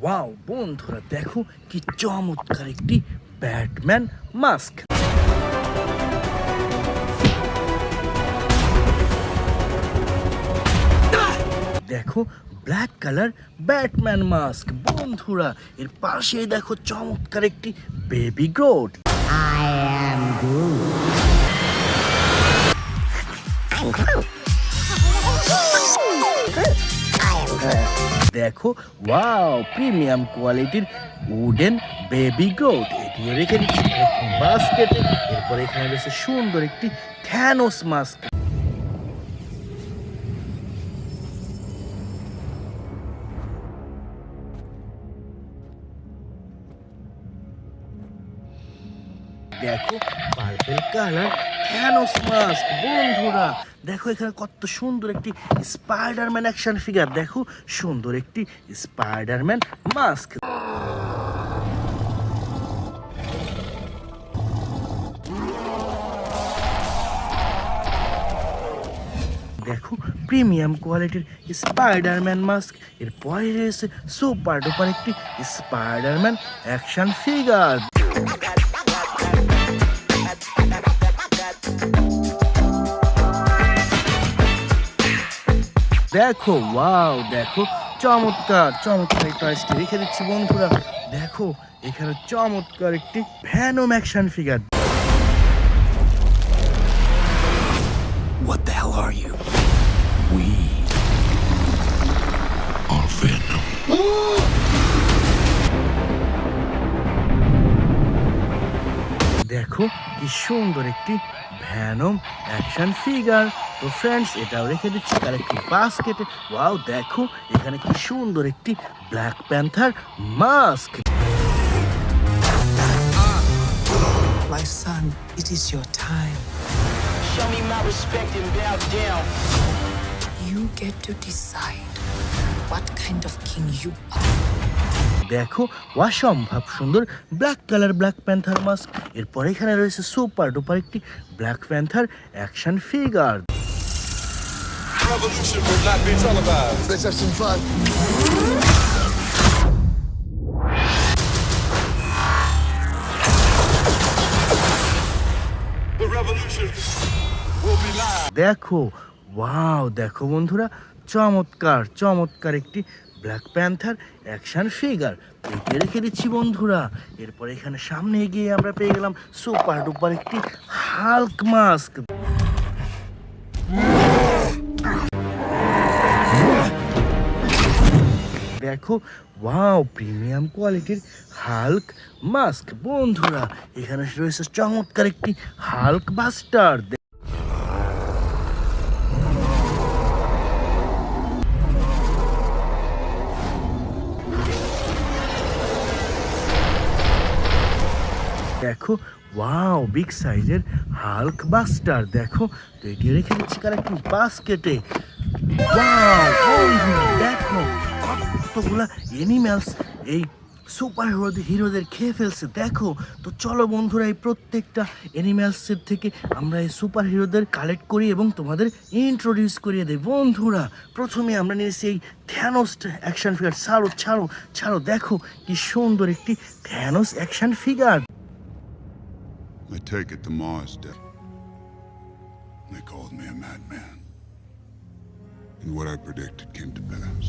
Wow বন্ধুরা, দেখো কি চমৎকার একটি ব্যাটম্যান মাস্ক। দেখো ব্ল্যাক কালার ব্যাটম্যান মাস্ক বন্ধুরা, এর পাশে দেখো চমৎকার একটি বেবি গ্রোট। দেখো ওয়াও প্রিমিয়াম কোয়ালিটির উডেন বেবি গ্রোট, এটিও রেখে দিচ্ছি বাস্কেটে। এরপর এখানে রয়েছে সুন্দর একটি থ্যানোস মাস্ক। দেখো পার্পল কালার থ্যানোস মাস্ক বন্ধুরা, দেখো এখানে কত সুন্দর একটি স্পাইডারম্যান অ্যাকশন ফিগার। দেখো সুন্দর একটি স্পাইডারম্যান মাস্ক। দেখো প্রিমিয়াম কোয়ালিটির স্পাইডারম্যান মাস্ক। এরপরে রয়েছে সুপার ডুপার একটি স্পাইডারম্যান অ্যাকশন ফিগার। দেখো ওয়াও, দেখো চমৎকার চমৎকার টয়সটি রেখে দিচ্ছি বন্ধুরা। দেখো এখানে চমৎকার একটি Venom action figure. What the hell are you? We are Venom. দেখো কি সুন্দর একটি ভ্যানম অ্যাকশন ফিগার। তো ফ্রেন্ডস, এটাও রেখে দিচ্ছি তার একটি বাস্কেটে। ওয়াও, দেখো এখানে কি সুন্দর একটি black panther mask. My son, it is your time. Show me my respect and bow down. You get to decide what kind of king you are. দেখো অসম্ভব সুন্দর black colour black panther mask. এরপর এখানে রয়েছে super duper একটি black panther action figure. Revolution will not be televised. Let's have some fun. The revolution will be live. দেখো wow, দেখো বন্ধুরা চমৎকার চমৎকার একটি ব্ল্যাক প্যান্থার অ্যাকশন ফিগার। এটি রেখে দিচ্ছি বন্ধুরা। এরপর এখানে সামনে গিয়ে আমরা পেয়ে গেলাম সুপার ডুপার একটি হাল্ক মাস্ক। দেখো ওয়াও প্রিমিয়াম কোয়ালিটির হাল্ক মাস্ক বন্ধুরা, এখানে রয়েছে চমৎকার একটি হাল্ক বাস্টার। দেখো ওয়াও বিগ সাইজের হাল্ক বাস্টার। দেখো তো এটি রেখে দিচ্ছি কার একটি বাস্কেটে। ওয়াও বন্ধুরা, দেখো কতগুলা এনিম্যালস এই সুপার হিরোদের খেয়ে ফেলছে। দেখো তো চলো বন্ধুরা, এই প্রত্যেকটা এনিম্যালসের থেকে আমরা এই সুপার হিরোদের কালেক্ট করি এবং তোমাদের ইন্ট্রোডিউস করিয়ে দেই। বন্ধুরা প্রথমে আমরা নিয়েছি এই থ্যানোস অ্যাকশন ফিগার। ছাড়ো ছাড়ো ছাড়ো, দেখো কি সুন্দর একটি Thanos action figure. I take it the Mars dead. They called me a madman. And what I predicted came to pass.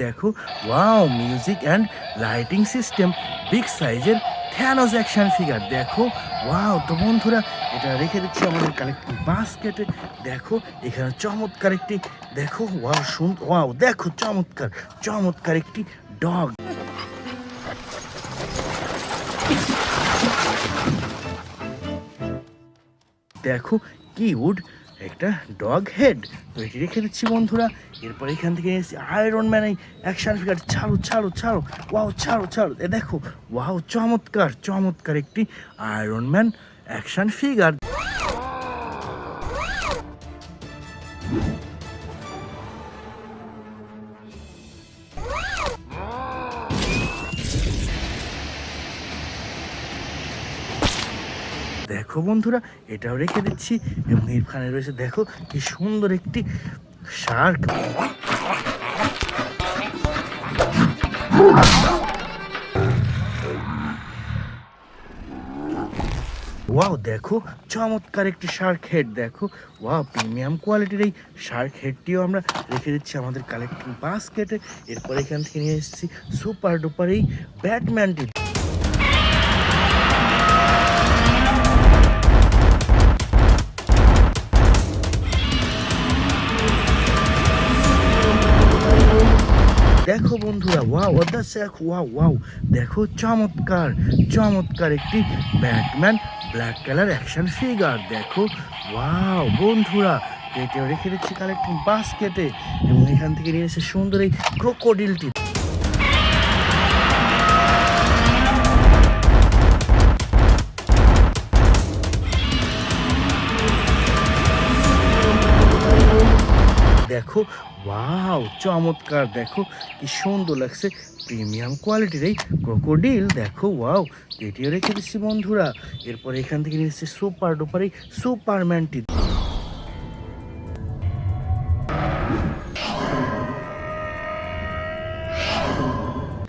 দেখো wow music and lighting system big সাইজের থ্যানোস অ্যাকশন ফিগার। দেখো ওয়াও, তো বন্ধুরা এটা রেখে দিচ্ছি আমাদের collective বাস্কেটে। দেখো এখানে চমৎকার একটি, দেখো ওয়াও ওয়াও, দেখো চমৎকার চমৎকার একটি ডগ। দেখো কিউট একটা ডগ হেড। তো এটি রেখে দিচ্ছি বন্ধুরা। এরপর এখান থেকে এসেছি আয়রন ম্যান এই অ্যাকশন ফিগার। ছাড়ো ছাড়ো ছাড়ো, ওয়াও ছাড়ো ছাড়ো, দেখো ওয়াও চমৎকার চমৎকার একটি আয়রন ম্যান অ্যাকশন ফিগার। দেখো বন্ধুরা এটাও রেখে দিচ্ছি এবং এখানে রয়েছে দেখো কি সুন্দর একটি শার্ক। দেখো চমৎকার একটি শার্ক হেড দেখো, ওয়াও প্রিমিয়াম কোয়ালিটির এই শার্ক হেডটিও আমরা রেখে দিচ্ছি আমাদের কালেক্টিং বাস্কেটে। এরপর এখান থেকে নিয়ে এসেছি সুপার ডুপার এই ব্যাটম্যানটি। দেখো বন্ধুরা, ওয়াও ওয়াও দেখো চমৎকার চমৎকার একটি Batman black colour action figure দেখো, ওয়াও বন্ধুরা এটাও রেখে দিচ্ছি কালেক্টিং বাস্কেটে। এবং এখান থেকে নিয়ে এসে সুন্দর এই ক্রোকোডিলটি। দেখো ওয়াও চমৎকার দেখো কি সুন্দর লাগছে, প্রিমিয়াম কোয়ালিটির এই ক্রোকোডিল দেখো, ওয়াও এটিও রেখে দিচ্ছি বন্ধুরা। এরপর এখান থেকে নিয়ে এসেছি সুপার ডুপার এই সুপারম্যানটি।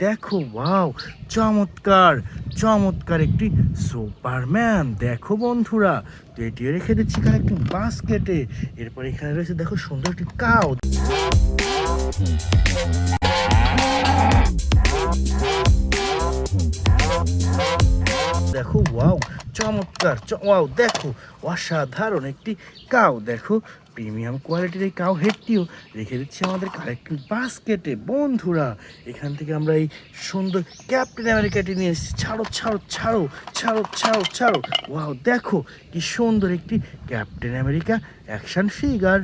দেখো ওয়াও চমৎকার চমৎকার একটি সুপারম্যান দেখো বন্ধুরা, তো এটিও রেখে দিচ্ছি কালেক্টিং বাস্কেটে। এরপর এখানে রয়েছে দেখো সুন্দর একটি কাউ। দেখো ওয়াও চমৎকার ওয়াও দেখো অসাধারণ একটি কাউ দেখো, প্রিমিয়াম কোয়ালিটির এই কাউ হেডটিও রেখে দিচ্ছি আমাদের কালেক্টিং বাস্কেটে বন্ধুরা। এখান থেকে আমরা এই সুন্দর ক্যাপ্টেন আমেরিকাটি নিয়ে এসেছি। ছাড়ো ছাড়ো ছাড়ো ছাড়ো ছাড়ো ছাড়ো, ওয়াও দেখো কি সুন্দর একটি ক্যাপ্টেন আমেরিকা অ্যাকশন ফিগার।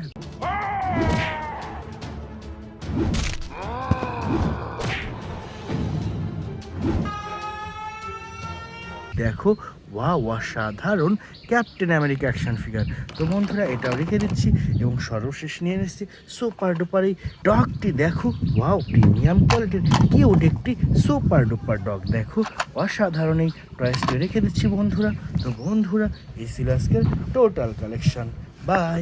দেখো ওয়াও অসাধারণ ক্যাপ্টেন আমেরিকা অ্যাকশন ফিগার। তো বন্ধুরা এটাও রেখে দিচ্ছি এবং সর্বশেষ নিয়ে এসেছি সুপার ডুপার এই ডগটি দেখো, ওয়াও প্রিমিয়াম কোয়ালিটির কিউট একটি সুপার ডুপার ডগ দেখো, অসাধারণ এই প্রাইসটি রেখে দিচ্ছি বন্ধুরা। তো বন্ধুরা এই ছিল আজকের টোটাল কালেকশন। বাই।